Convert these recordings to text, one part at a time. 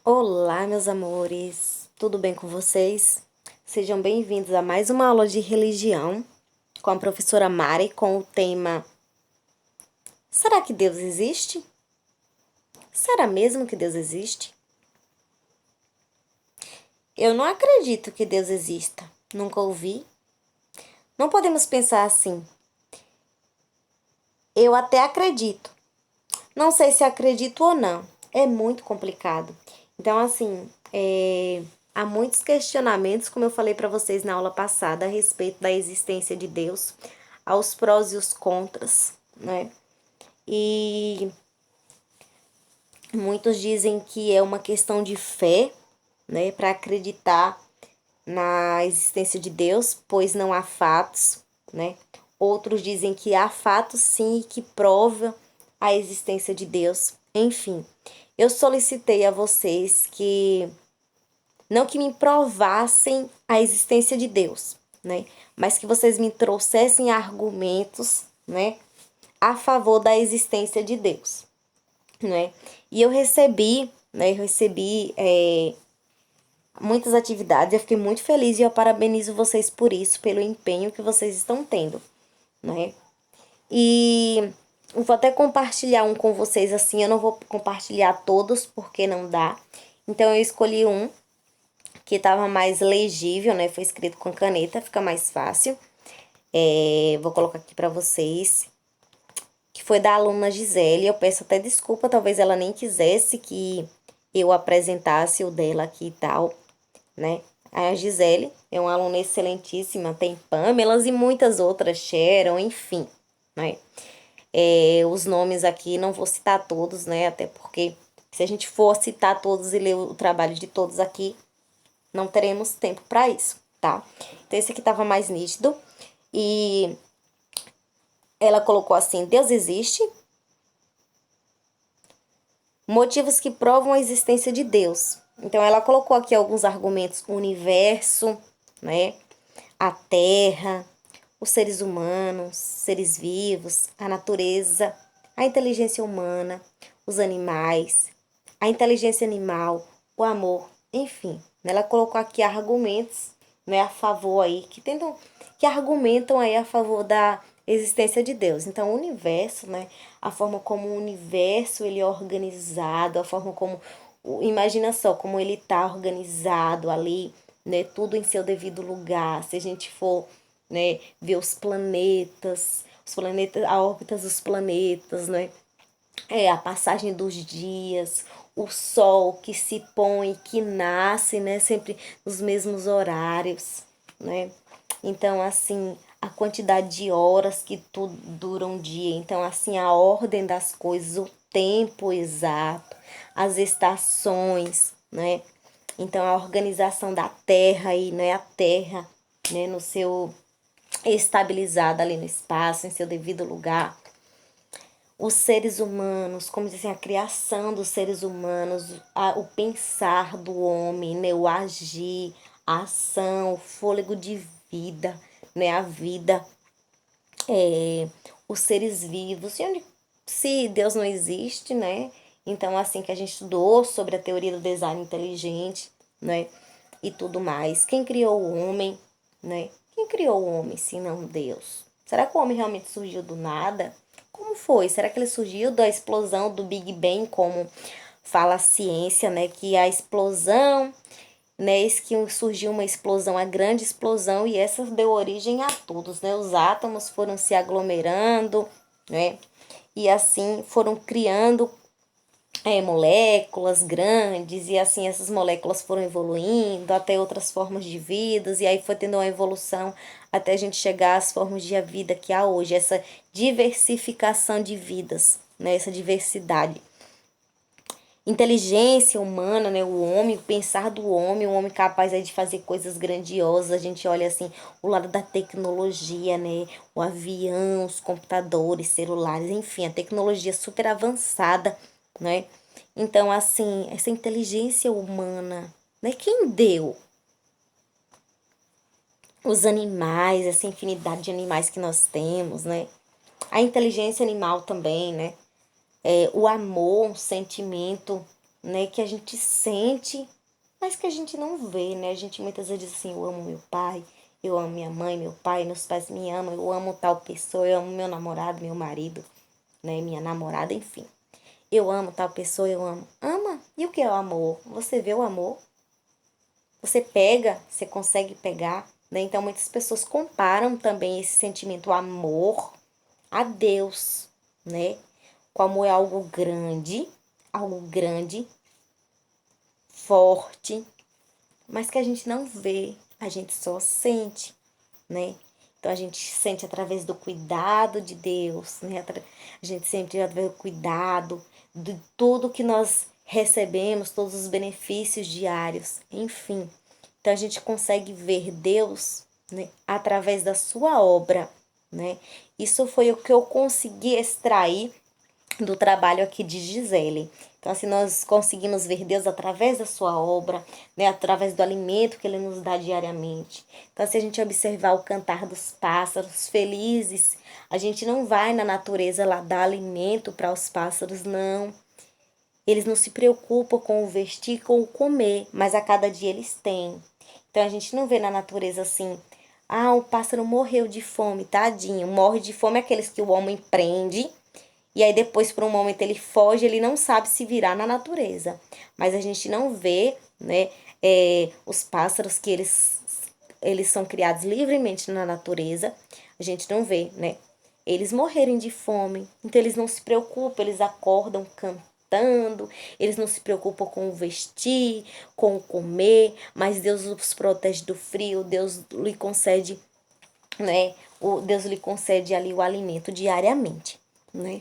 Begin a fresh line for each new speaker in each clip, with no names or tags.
Olá, meus amores, tudo bem com vocês? Sejam bem-vindos a mais uma aula de religião com a professora Mari com o tema Será que Deus existe? Será mesmo que Deus existe? Eu não acredito que Deus exista, nunca ouvi. Não podemos pensar assim. Eu até acredito, não sei se acredito ou não, é muito complicado. Então, assim, há muitos questionamentos, como eu falei para vocês na aula passada, a respeito da existência de Deus, aos prós e os contras, né? E muitos dizem que é uma questão de fé, né, para acreditar na existência de Deus, pois não há fatos, né? Outros dizem que há fatos sim que provam a existência de Deus. Enfim, eu solicitei a vocês que não que me provassem a existência de Deus, né? Mas que vocês me trouxessem argumentos, né, a favor da existência de Deus, né? E eu recebi, né? Muitas atividades, eu fiquei muito feliz e eu parabenizo vocês por isso, pelo empenho que vocês estão tendo, né? E eu vou até compartilhar um com vocês assim, eu não vou compartilhar todos porque não dá. Então eu escolhi um que estava mais legível, né? Foi escrito com caneta, fica mais fácil. Vou colocar aqui para vocês, que foi da aluna Gisele. Eu peço até desculpa, talvez ela nem quisesse que eu apresentasse o dela aqui e tal, né? A Gisele é uma aluna excelentíssima, tem Pamelas e muitas outras, Sharon, enfim, né? Os nomes aqui não vou citar todos, né? Até porque se a gente for citar todos e ler o trabalho de todos aqui, não teremos tempo para isso, tá? Então esse aqui tava mais nítido e ela colocou assim: Deus existe? Motivos que provam a existência de Deus. Então ela colocou aqui alguns argumentos: o universo, né? A terra, os seres humanos, seres vivos, a natureza, a inteligência humana, os animais, a inteligência animal, o amor, enfim. Ela colocou aqui argumentos, né, a favor aí, que argumentam aí a favor da existência de Deus. Então, o universo, né, a forma como o universo ele é organizado, a forma como, imagina só como ele está organizado ali, né, tudo em seu devido lugar. Se a gente for, né, ver os planetas, a órbita dos planetas, né, a passagem dos dias, o sol que se põe, que nasce, né, sempre nos mesmos horários, né? Então, assim, a quantidade de horas que tudo dura um dia, então, assim, a ordem das coisas, o tempo exato, as estações, né? Então, a organização da Terra aí, né, a Terra, né, no seu estabilizada ali no espaço, em seu devido lugar, os seres humanos, como dizem, a criação dos seres humanos, o pensar do homem, né, o agir, a ação, o fôlego de vida, né, a vida, os seres vivos. Se Deus não existe, né? Então, assim que a gente estudou sobre a teoria do design inteligente, né? E tudo mais. Quem criou o homem, né? Quem criou o homem, se não Deus? Será que o homem realmente surgiu do nada? Como foi? Será que ele surgiu da explosão do Big Bang, como fala a ciência, né? Que a explosão, né? Eis que surgiu uma explosão, a grande explosão, e essa deu origem a todos, né? Os átomos foram se aglomerando, né? E assim foram criando moléculas grandes, e assim essas moléculas foram evoluindo até outras formas de vidas, e aí foi tendo uma evolução até a gente chegar às formas de vida que há hoje, essa diversificação de vidas, né? Essa diversidade. Inteligência humana, né? O homem, o pensar do homem, o homem capaz aí de fazer coisas grandiosas. A gente olha assim, o lado da tecnologia, né? O avião, os computadores, celulares, enfim, a tecnologia super avançada, né? Então, assim, essa inteligência humana, né? Quem deu? Os animais, essa infinidade de animais que nós temos, né? A inteligência animal também, né? O amor, um sentimento, né, que a gente sente, mas que a gente não vê, né? A gente muitas vezes diz assim, eu amo meu pai, eu amo minha mãe, meu pai, meus pais me amam, eu amo tal pessoa, eu amo meu namorado, meu marido, né, minha namorada, enfim. Eu amo tal pessoa, eu amo. Ama? E o que é o amor? Você vê o amor? Você pega, você consegue pegar, né? Então muitas pessoas comparam também esse sentimento amor a Deus, né? Como é algo grande, forte, mas que a gente não vê, a gente só sente, né? Então a gente sente através do cuidado de Deus, né? A gente sente através do cuidado de tudo que nós recebemos, todos os benefícios diários, enfim. Então a gente consegue ver Deus, né, através da sua obra, né? Isso foi o que eu consegui extrair do trabalho aqui de Gisele. Então, assim, nós conseguimos ver Deus através da sua obra, né? Através do alimento que Ele nos dá diariamente. Então, se a gente observar o cantar dos pássaros felizes, a gente não vai na natureza lá dar alimento para os pássaros, não. Eles não se preocupam com o vestir, com o comer, mas a cada dia eles têm. Então, a gente não vê na natureza assim, ah, o pássaro morreu de fome, tadinho. Morre de fome aqueles que o homem prende e aí depois, por um momento, ele foge, ele não sabe se virar na natureza. Mas a gente não vê, né, os pássaros que eles são criados livremente na natureza. A gente não vê, né, eles morrerem de fome. Então eles não se preocupam, eles acordam cantando, eles não se preocupam com o vestir, com o comer, mas Deus os protege do frio, Deus lhe concede, né, Deus lhe concede ali o alimento diariamente, né?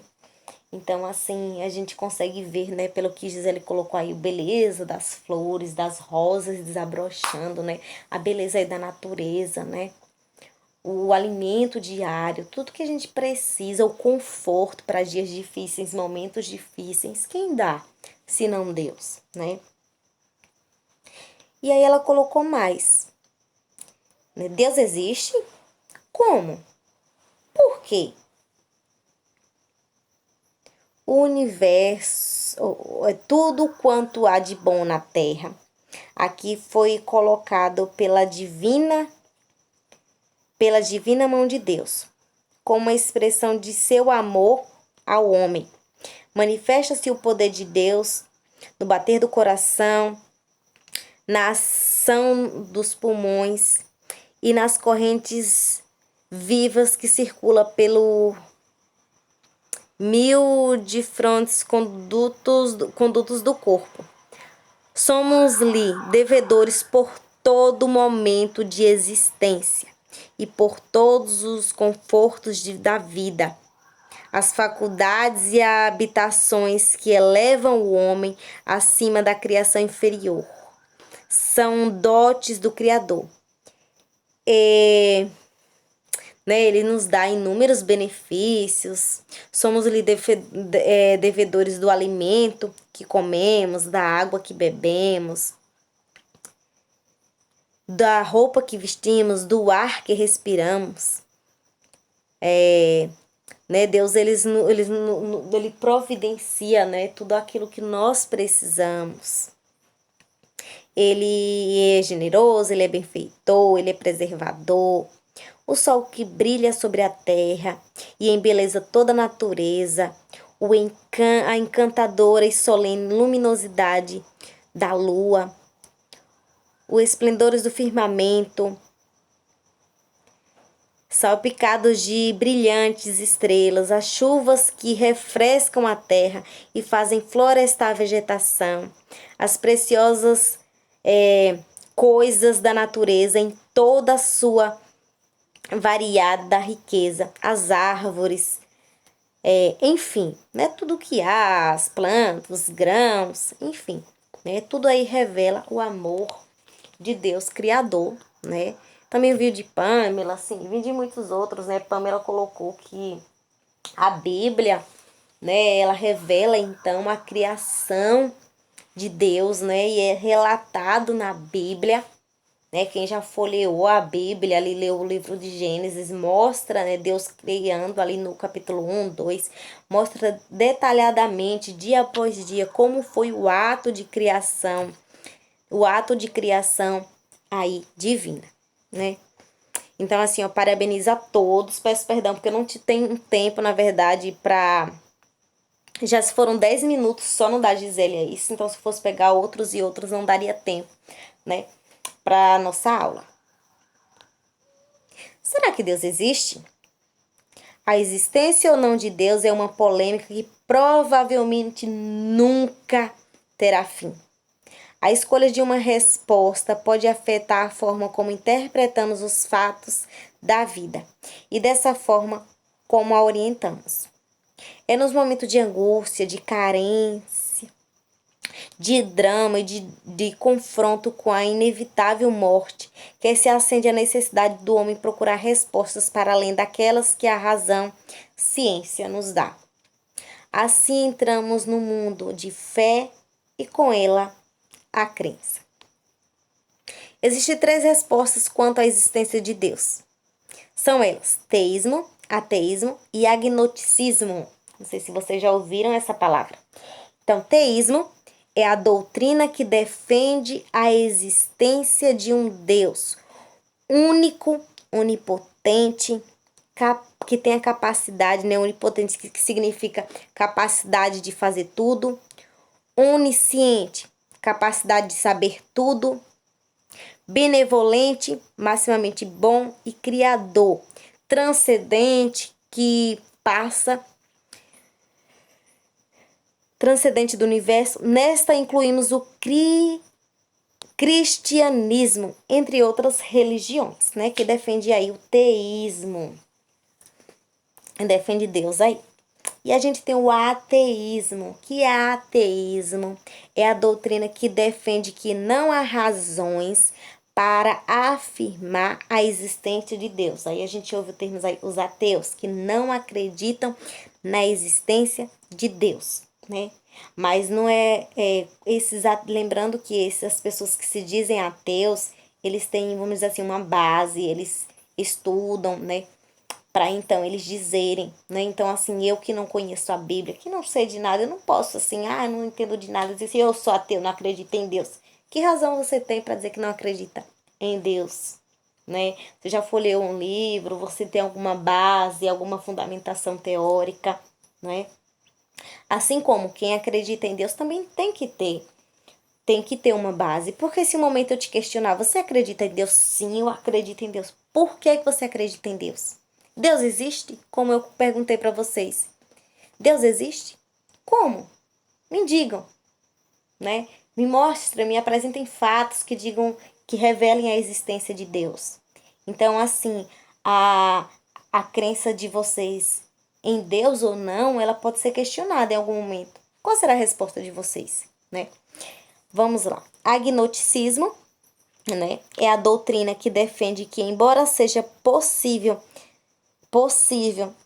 Então, assim, a gente consegue ver, né, pelo que Gisele colocou aí, a beleza das flores, das rosas desabrochando, né, a beleza aí da natureza, né, o alimento diário, tudo que a gente precisa, o conforto para dias difíceis, momentos difíceis, quem dá, se não Deus, né? E aí ela colocou mais, né, Deus existe? Como? Por quê? O universo, tudo quanto há de bom na terra, aqui foi colocado pela divina mão de Deus, como uma expressão de seu amor ao homem. Manifesta-se o poder de Deus no bater do coração, na ação dos pulmões e nas correntes vivas que circula pelo mil de frontes condutos do corpo. Somos-lhe devedores por todo momento de existência e por todos os confortos da vida, as faculdades e habitações que elevam o homem acima da criação inferior. São dotes do Criador. Né, ele nos dá inúmeros benefícios, somos-lhe devedores do alimento que comemos, da água que bebemos, da roupa que vestimos, do ar que respiramos. Né, Deus ele providencia, né, tudo aquilo que nós precisamos. Ele é generoso, ele é benfeitor, ele é preservador. O sol que brilha sobre a terra e embeleza toda a natureza, a encantadora e solene luminosidade da lua, os esplendores do firmamento, salpicados de brilhantes estrelas, as chuvas que refrescam a terra e fazem florestar a vegetação, as preciosas coisas da natureza em toda a sua variada riqueza, as árvores, enfim, né, tudo que há, as plantas, os grãos, enfim, né, tudo aí revela o amor de Deus Criador, né. Também vi de Pamela, assim, vi de muitos outros, né. Pamela colocou que a Bíblia, né, ela revela então a criação de Deus, né, e é relatado na Bíblia né? Quem já folheou a Bíblia, ali leu o livro de Gênesis, mostra, né, Deus criando ali no capítulo 1, 2, mostra detalhadamente, dia após dia, como foi o ato de criação aí divina, né? Então, assim, eu parabenizo a todos, peço perdão, porque eu não tenho tempo, na verdade, já se foram 10 minutos só no da Gisele é isso, então se fosse pegar outros e outros não daria tempo, né, para nossa aula. Será que Deus existe? A existência ou não de Deus é uma polêmica que provavelmente nunca terá fim. A escolha de uma resposta pode afetar a forma como interpretamos os fatos da vida e dessa forma como a orientamos. É nos momentos de angústia, de carência, de drama e de confronto com a inevitável morte que se acende a necessidade do homem procurar respostas para além daquelas que a razão, ciência nos dá. Assim entramos no mundo de fé e com ela a crença. Existem 3 respostas quanto à existência de Deus. São elas: teísmo, ateísmo e agnosticismo. Não sei se vocês já ouviram essa palavra. Então, teísmo é a doutrina que defende a existência de um Deus único, onipotente, que tem a capacidade, né, onipotente, que significa capacidade de fazer tudo, onisciente, capacidade de saber tudo, benevolente, maximamente bom e criador, transcendente, que passa, transcendente do universo. Nesta incluímos o cristianismo, entre outras religiões, né, que defende aí o teísmo, defende Deus aí. E a gente tem o ateísmo. Que é ateísmo? É a doutrina que defende que não há razões para afirmar a existência de Deus. Aí a gente ouve o termo aí, os ateus, que não acreditam na existência de Deus, né? Mas não lembrando que essas pessoas que se dizem ateus, eles têm, vamos dizer assim, uma base, eles estudam, né? Para então eles dizerem, né? Então, assim, eu que não conheço a Bíblia, que não sei de nada, eu não posso, assim, não entendo de nada, dizer assim, eu sou ateu, não acredito em Deus. Que razão você tem para dizer que não acredita em Deus, né? Você já folheou um livro, você tem alguma base, alguma fundamentação teórica, né? Assim como quem acredita em Deus também tem que ter uma base. Porque se um momento eu te questionar, você acredita em Deus? Sim, eu acredito em Deus. Por que você acredita em Deus? Deus existe? Como eu perguntei para vocês. Deus existe? Como? Me digam, né? Me mostrem, me apresentem fatos que digam, que revelem a existência de Deus. Então, assim, a crença de vocês em Deus ou não, ela pode ser questionada em algum momento. Qual será a resposta de vocês, né? Vamos lá. Agnosticismo, né, é a doutrina que defende que, embora seja possível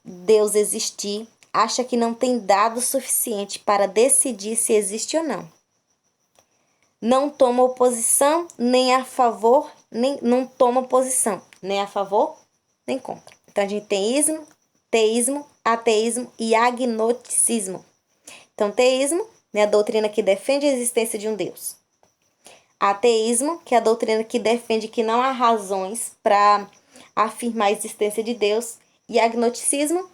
Deus existir, acha que não tem dado suficiente para decidir se existe ou não. Não toma oposição nem a favor, nem não toma posição, nem a favor, nem contra. Então a gente tem teísmo, ateísmo e agnosticismo. Então, teísmo, né, a doutrina que defende a existência de um Deus. Ateísmo, que é a doutrina que defende que não há razões para afirmar a existência de Deus. E agnosticismo,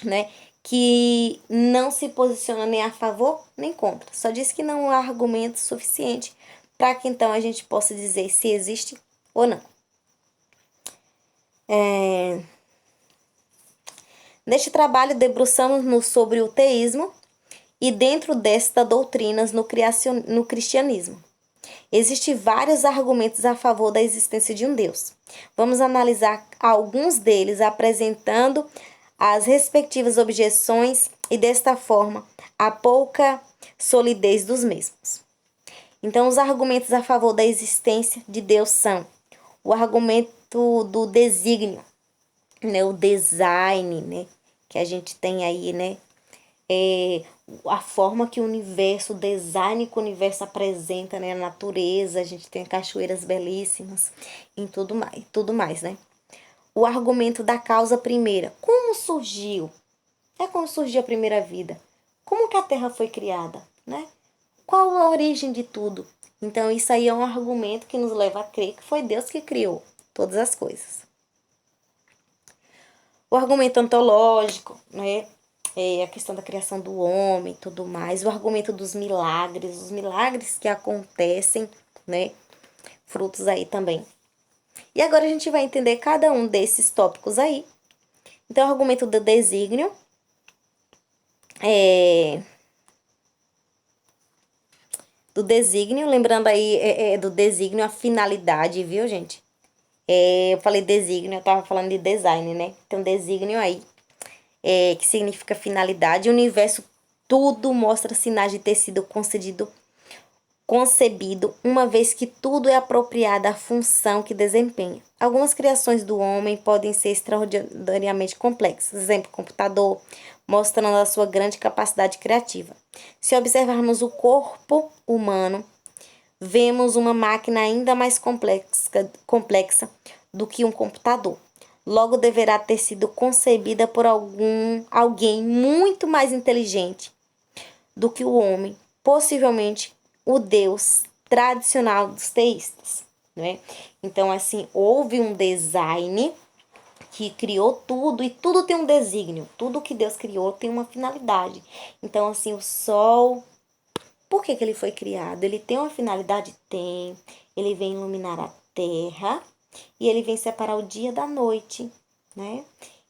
né, que não se posiciona nem a favor nem contra. Só diz que não há argumento suficiente para que então a gente possa dizer se existe ou não. Neste trabalho debruçamos-nos sobre o teísmo e dentro desta doutrinas no cristianismo. Existem vários argumentos a favor da existência de um Deus. Vamos analisar alguns deles, apresentando as respectivas objeções e, desta forma, a pouca solidez dos mesmos. Então, os argumentos a favor da existência de Deus são o argumento do desígnio, né, o design, né, que a gente tem aí, né, a forma que o universo, o design que o universo apresenta, né? A natureza, a gente tem cachoeiras belíssimas e tudo mais, né? O argumento da causa primeira. Como surgiu? Como surgiu a primeira vida? Como que a Terra foi criada, né? Qual a origem de tudo? Então, isso aí é um argumento que nos leva a crer que foi Deus que criou todas as coisas. O argumento ontológico, né? A questão da criação do homem e tudo mais. O argumento dos milagres, os milagres que acontecem, né? Frutos aí também. E agora a gente vai entender cada um desses tópicos aí. Então, o argumento do desígnio. Do desígnio, lembrando aí do desígnio a finalidade, viu, gente? Eu falei desígnio, eu tava falando de design, né? Então, desígnio aí, que significa finalidade. O universo tudo mostra sinais de ter sido concebido, uma vez que tudo é apropriado à função que desempenha. Algumas criações do homem podem ser extraordinariamente complexas. Exemplo, computador, mostrando a sua grande capacidade criativa. Se observarmos o corpo humano, vemos uma máquina ainda mais complexa do que um computador. Logo, deverá ter sido concebida por alguém muito mais inteligente do que o homem, possivelmente o Deus tradicional dos teístas, né? Então, assim, houve um design que criou tudo, e tudo tem um desígnio. Tudo que Deus criou tem uma finalidade. Então, assim, o sol, por que ele foi criado? Ele tem uma finalidade? Tem. Ele vem iluminar a terra e ele vem separar o dia da noite, né?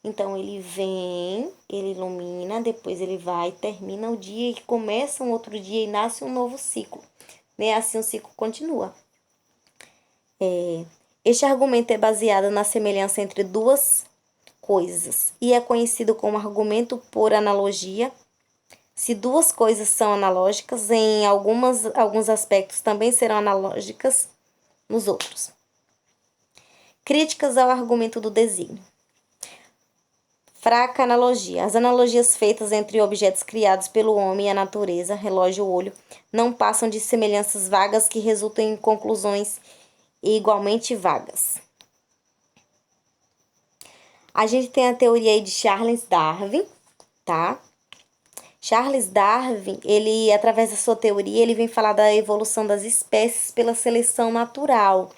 Então, ele vem, ele ilumina, depois ele vai, termina o dia e começa um outro dia e nasce um novo ciclo, né? Assim o ciclo continua. Este argumento é baseado na semelhança entre duas coisas e é conhecido como argumento por analogia. Se duas coisas são analógicas, em alguns aspectos também serão analógicas nos outros. Críticas ao argumento do desígnio. Fraca analogia. As analogias feitas entre objetos criados pelo homem e a natureza, relógio, olho, não passam de semelhanças vagas que resultam em conclusões igualmente vagas. A gente tem a teoria aí de Charles Darwin, tá? Charles Darwin, ele, através da sua teoria, ele vem falar da evolução das espécies pela seleção natural.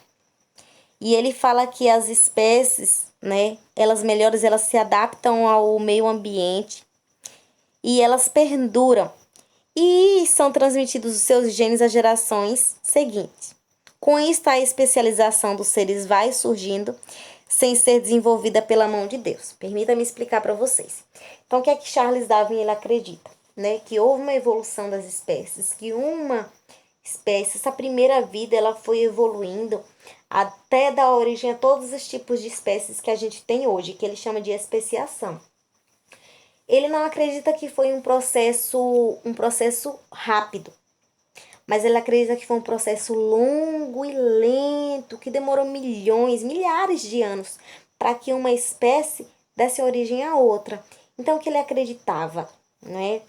E ele fala que as espécies, né, elas melhores, elas se adaptam ao meio ambiente e elas perduram e são transmitidos os seus genes às gerações seguintes. Com isso, a especialização dos seres vai surgindo sem ser desenvolvida pela mão de Deus. Permita-me explicar para vocês. Então, o que é que Charles Darwin ele acredita? Né? Que houve uma evolução das espécies, que uma espécie, essa primeira vida, ela foi evoluindo até dar origem a todos os tipos de espécies que a gente tem hoje, que ele chama de especiação. Ele não acredita que foi um processo rápido, mas ele acredita que foi um processo longo e lento, que demorou milhares de anos para que uma espécie desse origem a outra. Então, o que ele acreditava, né?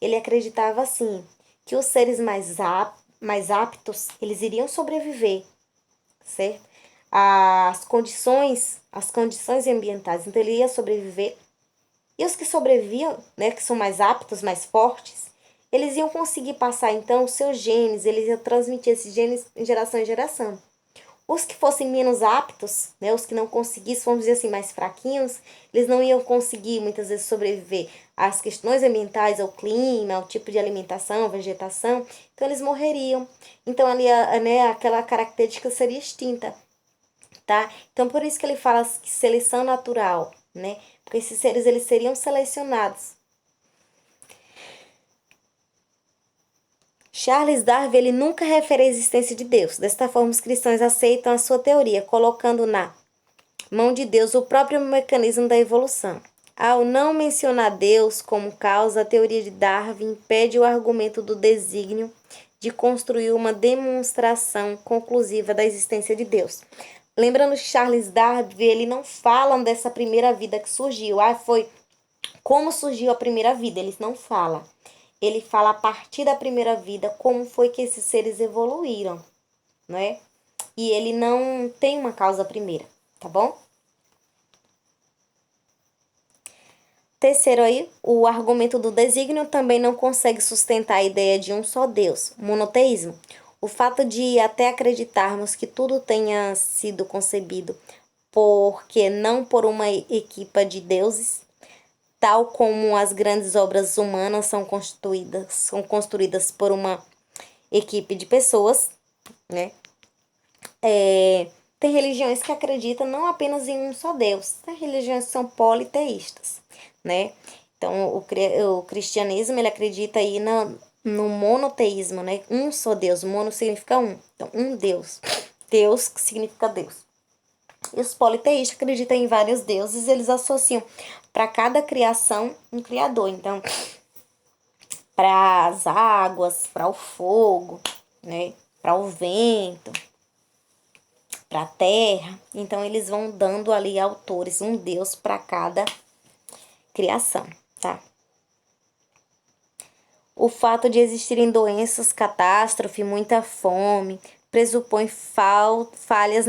Ele acreditava, assim, que os seres mais aptos, eles iriam sobreviver, certo? As condições ambientais, então ele ia sobreviver. E os que sobreviviam, né, que são mais aptos, mais fortes, eles iam conseguir passar, então, os seus genes, eles iam transmitir esses genes de geração em geração. Os que fossem menos aptos, né, os que não conseguissem, vamos dizer assim, mais fraquinhos, eles não iam conseguir, muitas vezes, sobreviver às questões ambientais, ao clima, ao tipo de alimentação, vegetação, então eles morreriam. Então, ali, né, aquela característica seria extinta, tá? Então, por isso que ele fala que seleção natural, né? Porque esses seres, eles seriam selecionados. Charles Darwin, ele nunca refere a existência de Deus. Desta forma, os cristãos aceitam a sua teoria, colocando na mão de Deus o próprio mecanismo da evolução. Ao não mencionar Deus como causa, a teoria de Darwin impede o argumento do desígnio de construir uma demonstração conclusiva da existência de Deus. Lembrando que Charles Darwin, ele não fala dessa primeira vida que surgiu. Foi como surgiu a primeira vida, ele não fala. Ele fala a partir da primeira vida como foi que esses seres evoluíram, né? E ele não tem uma causa primeira, tá bom? Terceiro aí, o argumento do desígnio também não consegue sustentar a ideia de um só Deus, monoteísmo. O fato de até acreditarmos que tudo tenha sido concebido porque não por uma equipa de deuses, tal como as grandes obras humanas são construídas por uma equipe de pessoas, né? Tem religiões que acreditam não apenas em um só Deus, tem religiões que são politeístas, né? Então, o cristianismo, ele acredita aí no monoteísmo, né? Um só Deus, mono significa um, então um Deus, Deus significa Deus. E os politeístas acreditam em vários deuses, eles associam para cada criação um criador, então, para as águas, para o fogo, né? Para o vento, para a terra. Então, eles vão dando ali autores, um Deus para cada criação, tá? O fato de existirem doenças, catástrofe, muita fome, pressupõe falhas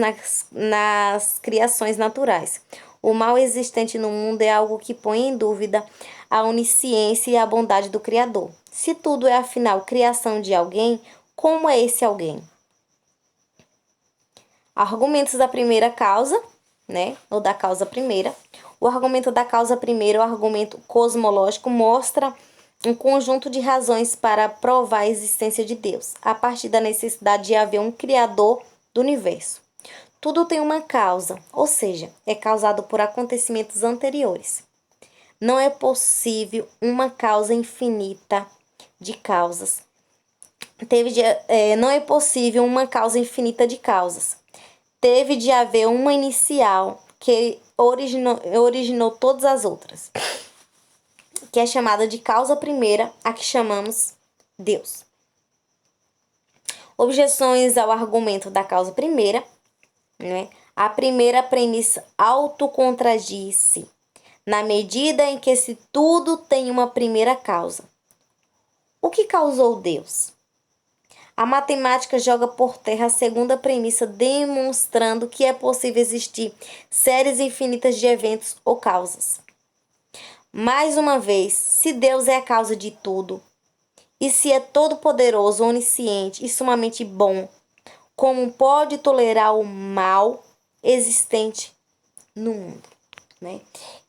nas criações naturais. O mal existente no mundo é algo que põe em dúvida a onisciência e a bondade do Criador. Se tudo é, afinal, criação de alguém, como é esse alguém? Argumentos da primeira causa, né? Ou da causa primeira. O argumento da causa primeira, o argumento cosmológico, mostra um conjunto de razões para provar a existência de Deus, a partir da necessidade de haver um Criador do universo. Tudo tem uma causa, ou seja, é causado por acontecimentos anteriores. Não é possível uma causa infinita de causas. Não é possível uma causa infinita de causas. Teve de haver uma inicial que originou todas as outras, que é chamada de causa primeira, a que chamamos Deus. Objeções ao argumento da causa primeira, né? A primeira premissa autocontradisse, na medida em que se tudo tem uma primeira causa. O que causou Deus? A matemática joga por terra a segunda premissa, demonstrando que é possível existir séries infinitas de eventos ou causas. Mais uma vez, se Deus é a causa de tudo, e se é todo-poderoso, onisciente e sumamente bom, como pode tolerar o mal existente no mundo, né?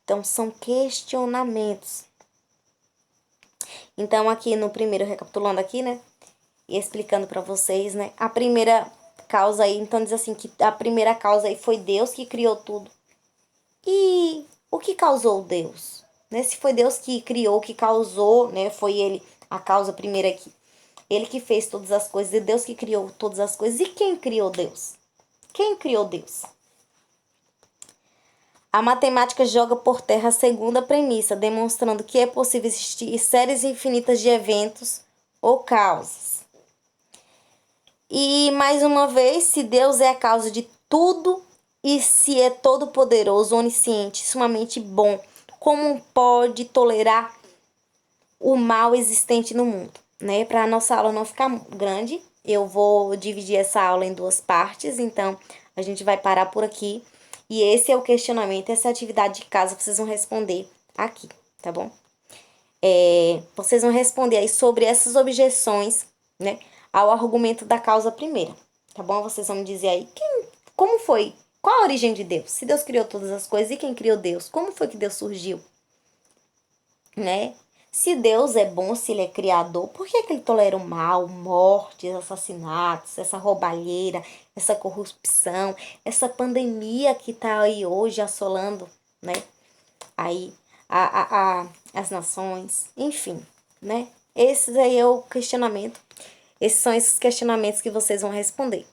Então, são questionamentos. Então, aqui no primeiro, recapitulando aqui, né? E explicando para vocês, né? A primeira causa aí, então diz assim, que a primeira causa aí foi Deus que criou tudo. E o que causou Deus? Né? Se foi Deus que criou, que causou, né? Foi ele a causa primeira aqui. Ele que fez todas as coisas, e Deus que criou todas as coisas. E quem criou Deus? Quem criou Deus? A matemática joga por terra a segunda premissa, demonstrando que é possível existir séries infinitas de eventos ou causas. E, mais uma vez, se Deus é a causa de tudo e se é todo-poderoso, onisciente, sumamente bom, como pode tolerar o mal existente no mundo? Né? Para a nossa aula não ficar grande, eu vou dividir essa aula em duas partes, então a gente vai parar por aqui. E esse é o questionamento, essa atividade de casa que vocês vão responder aqui, tá bom? Vocês vão responder aí sobre essas objeções, né, ao argumento da causa primeira, tá bom? Vocês vão me dizer aí como foi, qual a origem de Deus? Se Deus criou todas as coisas, e quem criou Deus? Como foi que Deus surgiu? Né? Se Deus é bom, se ele é criador, por que ele tolera o mal, mortes, assassinatos, essa roubalheira, essa corrupção, essa pandemia que tá aí hoje assolando, né? Aí as nações, enfim, né? Esses aí é o questionamento. Esses são esses questionamentos que vocês vão responder.